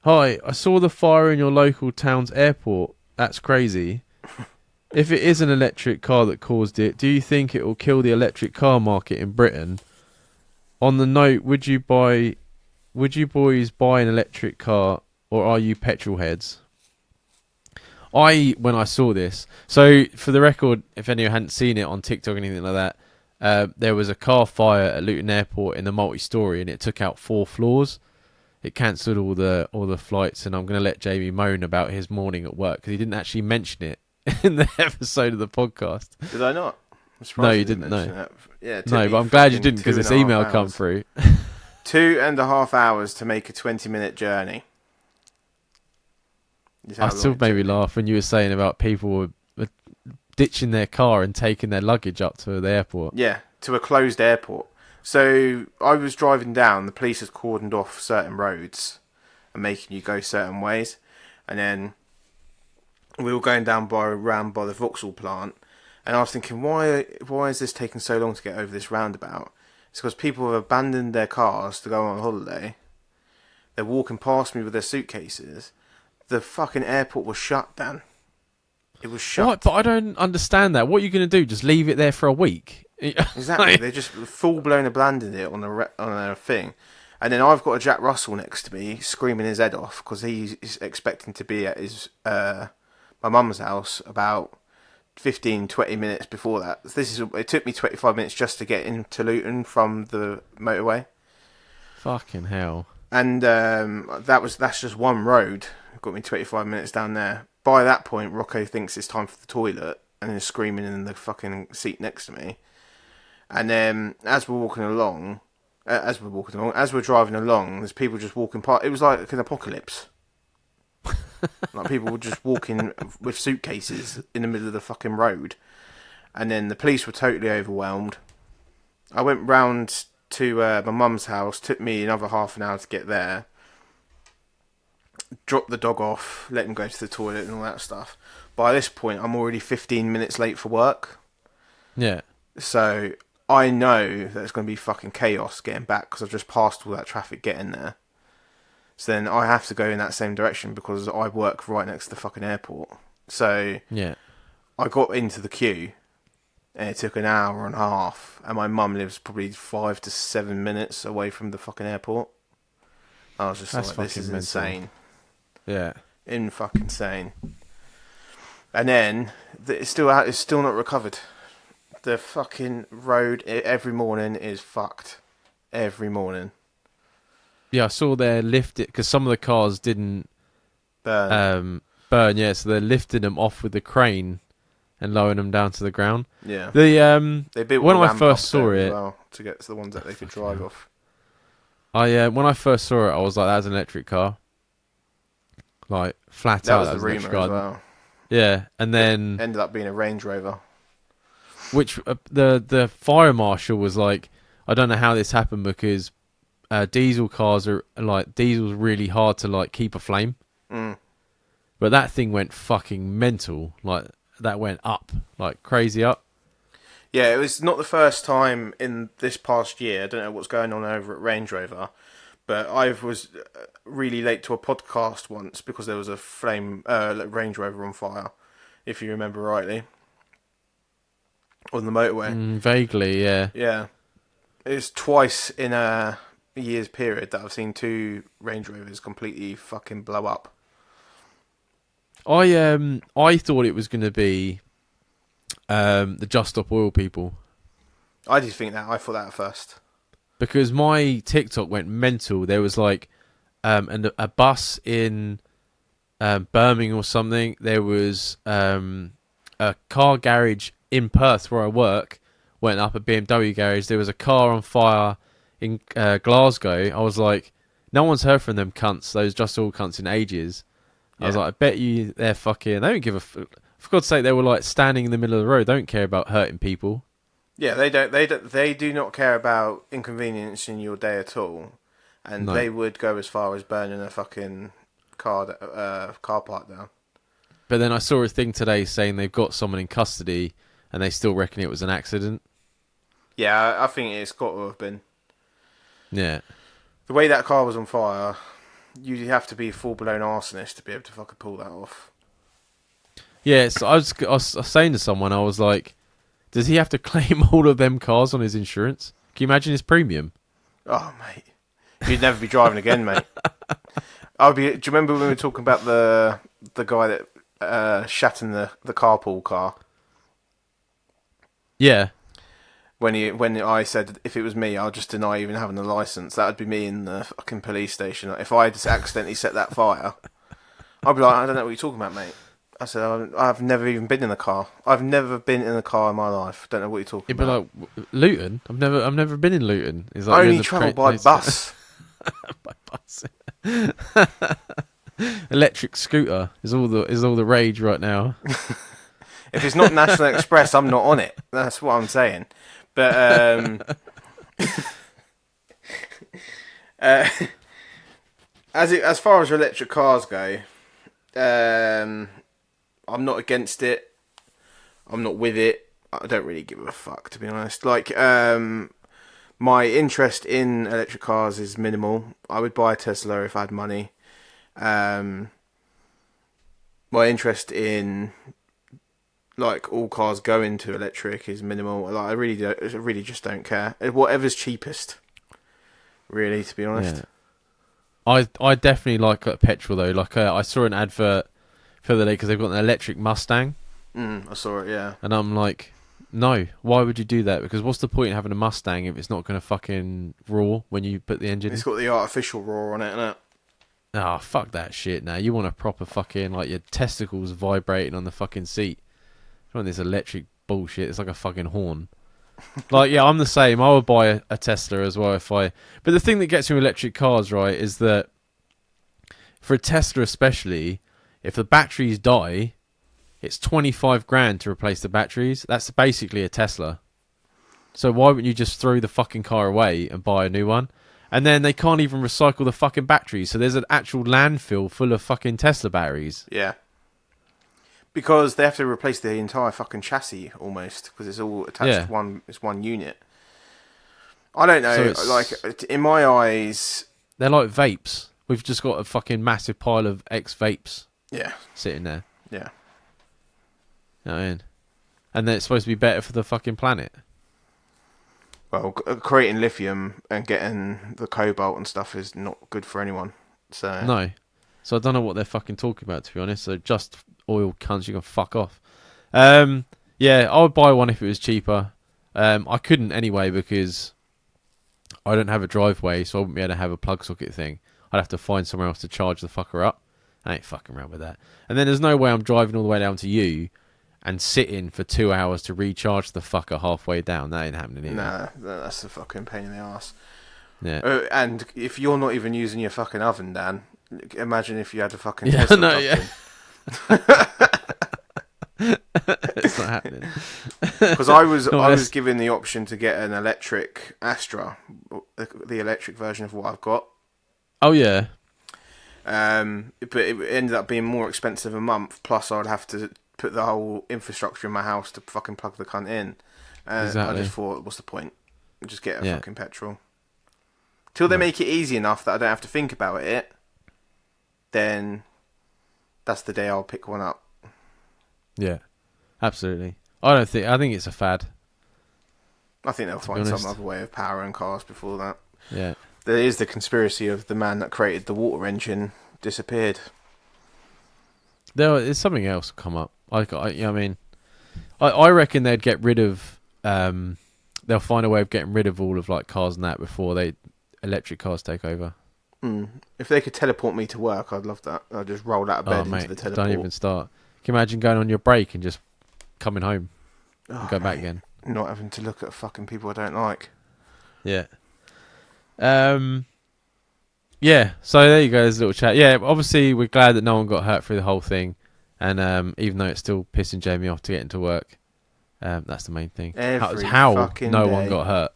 Hi, I saw the fire in your local town's airport. That's crazy. If it is an electric car that caused it, do you think it will kill the electric car market in Britain? On the note, would you boys buy an electric car, or are you petrol heads? When I saw this, so for the record, if anyone hadn't seen it on TikTok or anything like that, there was a car fire at Luton Airport in the multistorey, and it took out 4 floors. It cancelled all the flights, and I'm going to let Jamie moan about his morning at work because he didn't actually mention it in the episode of the podcast. Did I not? No, you didn't. No, yeah, no, but I'm glad you didn't because this email come through. 2.5 hours to make a 20-minute journey. I still made me laugh when you were saying about people were ditching their car and taking their luggage up to the airport. Yeah, to a closed airport. So I was driving down. The police had cordoned off certain roads and making you go certain ways, and then we were going down around by the Vauxhall plant, and I was thinking, why is this taking so long to get over this roundabout? It's because people have abandoned their cars to go on holiday. They're walking past me with their suitcases. The fucking airport was shut, Dan. It was shut. What? But I don't understand that. What are you going to do? Just leave it there for a week? Exactly. They just full-blown abandoned it on their thing. And then I've got a Jack Russell next to me screaming his head off because he's expecting to be at his my mum's house about 15-20 minutes before that. It took me 25 minutes just to get into Luton from the motorway. Fucking hell. And that's just one road. It got me 25 minutes down there. By that point, Rocco thinks it's time for the toilet and is screaming in the fucking seat next to me. And then as we're driving along, there's people just walking past. It was like an apocalypse. Like people were just walking with suitcases in the middle of the fucking road. And then the police were totally overwhelmed. I went round to my mum's house. Took me another half an hour to get there. Dropped the dog off, let him go to the toilet and all that stuff. By this point, I'm already 15 minutes late for work. Yeah. So I know that it's going to be fucking chaos getting back because I've just passed all that traffic getting there. So then I have to go in that same direction because I work right next to the fucking airport. So yeah, I got into the queue and it took an hour and a half. And my mum lives probably 5 to 7 minutes away from the fucking airport. I was just like, this is insane. Yeah. Fucking insane. And then it's still not recovered. The fucking road every morning is fucked. Every morning. Yeah, I saw they lifted because some of the cars didn't burn. Yeah, so they're lifting them off with the crane and lowering them down to the ground. Yeah. They built when I first saw it to get to the ones that they could drive off. When I first saw it, I was like, "That's an electric car." Like flat out. That was the rumour as well. Yeah, and then it ended up being a Range Rover. Which the fire marshal was like, I don't know how this happened because diesel cars are like diesel's really hard to like keep aflame. But that thing went fucking mental. Like that went up like crazy up. Yeah, it was not the first time in this past year. I don't know what's going on over at Range Rover, but I was really late to a podcast once because there was a Range Rover on fire, if you remember rightly. On the motorway. Vaguely, yeah. Yeah. It's twice in a year's period that I've seen 2 Range Rovers completely fucking blow up. I thought it was going to be the Just Stop Oil people. I did think that. I thought that at first. Because my TikTok went mental. There was like a bus in Birmingham or something. There was a car garage in Perth where I work, went up a BMW garage. There was a car on fire in Glasgow. I was like, no one's heard from them cunts, those Just All cunts in ages. Yeah. I was like, I bet you they're fucking, they don't give a for God's sake, they were like standing in the middle of the road. They don't care about hurting people. Yeah, they do not care about inconveniencing your day at all. And they would go as far as burning a fucking car park down. But then I saw a thing today saying they've got someone in custody and they still reckon it was an accident. Yeah, I think it's got to have been. Yeah. The way that car was on fire, you'd have to be a full-blown arsonist to be able to fucking pull that off. Yeah, so I was saying to someone, I was like, does he have to claim all of them cars on his insurance? Can you imagine his premium? Oh, mate. You'd never be driving again, mate. Do you remember when we were talking about the guy that shat in the carpool car? Yeah. When I said if it was me, I'll just deny even having a license. That would be me in the fucking police station. If I just accidentally set that fire, I'd be like, I don't know what you're talking about, mate. I said, I've never even been in a car. I've never been in a car in my life. Don't know what you're talking about. It'd be like, Luton? I've never been in Luton. He's like, I only travel by bus. By bus. Electric scooter is all the rage right now. If it's not National Express, I'm not on it. That's what I'm saying. But as far as electric cars go, I'm not against it. I'm not with it. I don't really give a fuck, to be honest. Like, my interest in electric cars is minimal. I would buy a Tesla if I had money. My interest in like all cars going to electric is minimal. Like, I really just don't care. Whatever's cheapest, really, to be honest. Yeah. I definitely like petrol though. Like I saw an advert for the day because they've got an electric Mustang. I saw it, yeah. And I'm like, no, why would you do that? Because what's the point in having a Mustang if it's not going to fucking roar when you put the engine? It's got the artificial roar on it, innit? Oh, fuck that shit now. You want a proper fucking, like, your testicles vibrating on the fucking seat. You want this electric bullshit. It's like a fucking horn. Like, yeah, I'm the same. I would buy a Tesla as well if I... But the thing that gets me with electric cars, right, is that for a Tesla especially, if the batteries die, it's 25 grand to replace the batteries. That's basically a Tesla. So why wouldn't you just throw the fucking car away and buy a new one? And then they can't even recycle the fucking batteries. So there's an actual landfill full of fucking Tesla batteries. Yeah. Because they have to replace the entire fucking chassis almost, because it's all attached to one unit. I don't know. So like, in my eyes, they're like vapes. We've just got a fucking massive pile of ex-vapes. Yeah. Sitting there. Yeah. You know what I mean? And then it's supposed to be better for the fucking planet. Well, creating lithium and getting the cobalt and stuff is not good for anyone. So no. So I don't know what they're fucking talking about, to be honest. So just oil cunts, you can fuck off. Yeah, I would buy one if it was cheaper. I couldn't anyway because I don't have a driveway, so I wouldn't be able to have a plug socket thing. I'd have to find somewhere else to charge the fucker up. I ain't fucking around with that. And then there's no way I'm driving all the way down to you and sitting for 2 hours to recharge the fucker halfway down. That ain't happening either. Nah, that's a fucking pain in the arse. Yeah. And if you're not even using your fucking oven, Dan, imagine if you had a fucking Tesla Tesla. No, yeah. It's not happening. Because I was given the option to get an electric Astra, the electric version of what I've got. Oh yeah. But it ended up being more expensive a month. Plus, I'd have to put the whole infrastructure in my house to fucking plug the cunt in. Exactly. I just thought, what's the point? Just get a fucking petrol. Till they make it easy enough that I don't have to think about it, then that's the day I'll pick one up. Yeah, absolutely. I think it's a fad. I think they'll find some other way of powering cars before that. Yeah. There is the conspiracy of the man that created the water engine disappeared. There's something else come up. I reckon they'd get rid of. They'll find a way of getting rid of all of like cars and that before electric cars take over. If they could teleport me to work, I'd love that. I'd just roll out of bed into the teleport. Don't even start. Can you imagine going on your break and just coming home and go back again? Not having to look at fucking people I don't like. Yeah. Yeah, so there you go, there's a little chat. Yeah, obviously we're glad that no one got hurt through the whole thing. And even though it's still pissing Jamie off to get into work, that's the main thing. How no one got hurt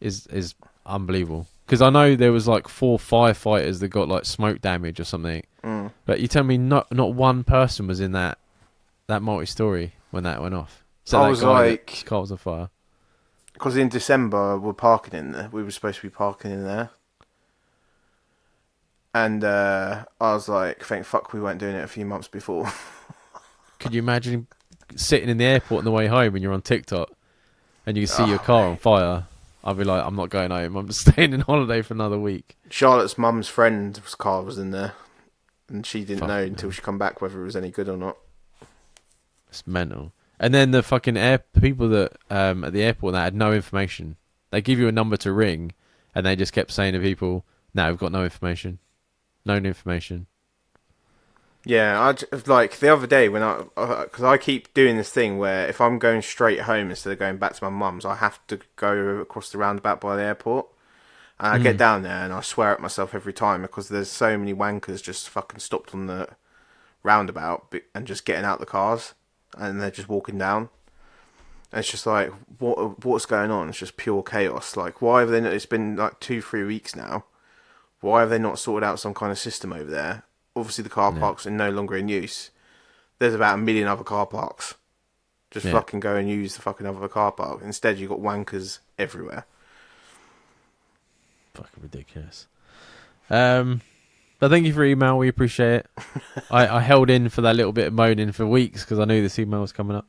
is unbelievable. Because I know there was like 4 firefighters that got like smoke damage or something. But you tell me not one person was in that multi-story when that went off. So I was like, car was on fire. Because in December we're parking in there. We were supposed to be parking in there. And I was like, thank fuck we weren't doing it a few months before. Could you imagine sitting in the airport on the way home and you're on TikTok and you can see your Oh, car on mate. fire? I'd be like, I'm not going home. I'm just staying on holiday for another week. Charlotte's mum's friend's car was in there. And she didn't know Fucking until hell. she come back whether it was any good or not. It's mental. And then the fucking people that at the airport that had no information. They give you a number to ring, and they just kept saying to people, "No, we've got no information. No information." Yeah, like the other day when because I keep doing this thing where if I'm going straight home instead of going back to my mum's, I have to go across the roundabout by the airport. And I get Mm. down there and I swear at myself every time because there's so many wankers just fucking stopped on the roundabout and just getting out the cars and they're just walking down. And it's just like, what's going on? It's just pure chaos. Like, why have they not? It's been like 2-3 weeks now. Why have they not sorted out some kind of system over there? Obviously, the car Yeah. parks are no longer in use. There's about a million other car parks. Just Yeah. fucking go and use the fucking other car park. Instead, you've got wankers everywhere. Fucking ridiculous. But thank you for your email. We appreciate it. I held in for that little bit of moaning for weeks because I knew this email was coming up.